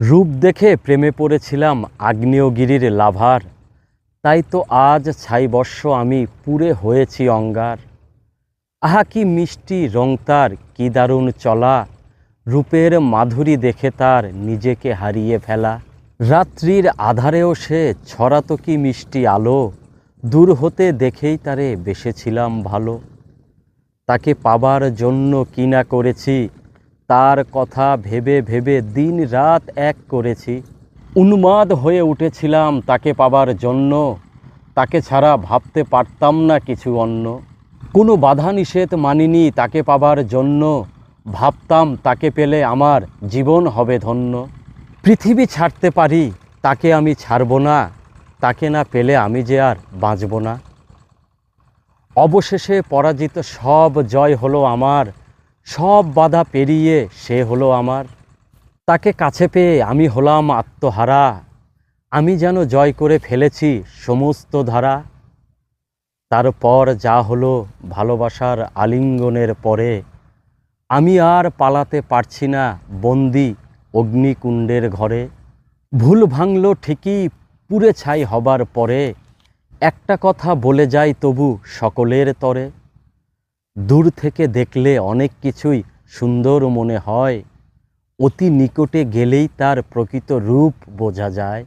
রূপ দেখে প্রেমে পড়েছিলাম আগ্নেয়গিরির লাভার, তাই তো আজ ৬ বর্ষ আমি পুড়ে হয়েছি অঙ্গার। আহা কি মিষ্টি রং তার, কি দারুণ চলা, রূপের মাধুরী দেখে তার নিজেকে হারিয়ে ফেলা। রাত্রির আধারেও সে ছড়াতো কি মিষ্টি আলো, দূর হতে দেখেই তারে বেসেছিলাম ভালো। তাকে পাবার জন্য কি না করেছি, তার কথা ভেবে ভেবে দিন রাত এক করেছি। উন্মাদ হয়ে উঠেছিলাম তাকে পাবার জন্য, তাকে ছাড়া ভাবতে পারতাম না কিছু অন্য। কোনো বাধা নিষেধ মানিনি তাকে পাবার জন্য, ভাবতাম তাকে পেলে আমার জীবন হবে ধন্য। পৃথিবী ছাড়তে পারি তাকে আমি ছাড়ব না, তাকে না পেলে আমি যে আর বাঁচব না। অবশেষে পরাজিত সব জয় হলো আমার, সব বাধা পেরিয়ে সে হলো আমার। তাকে কাছে পেয়ে আমি হলাম আত্মহারা, আমি যেন জয় করে ফেলেছি সমস্ত ধারা। তারপর যা হলো ভালোবাসার আলিঙ্গনের পরে, আমি আর পালাতে পারছি না বন্দি অগ্নিকুণ্ডের ঘরে। ভুল ভাঙল ঠিকই পুড়ে ছাই হবার পরে, একটা কথা বলে যাই তবু সকলের তরে। দূর থেকে দেখলে অনেক কিছুই সুন্দর মনে হয়, অতি নিকটে গেলেই তার প্রকৃত রূপ বোঝা যায়।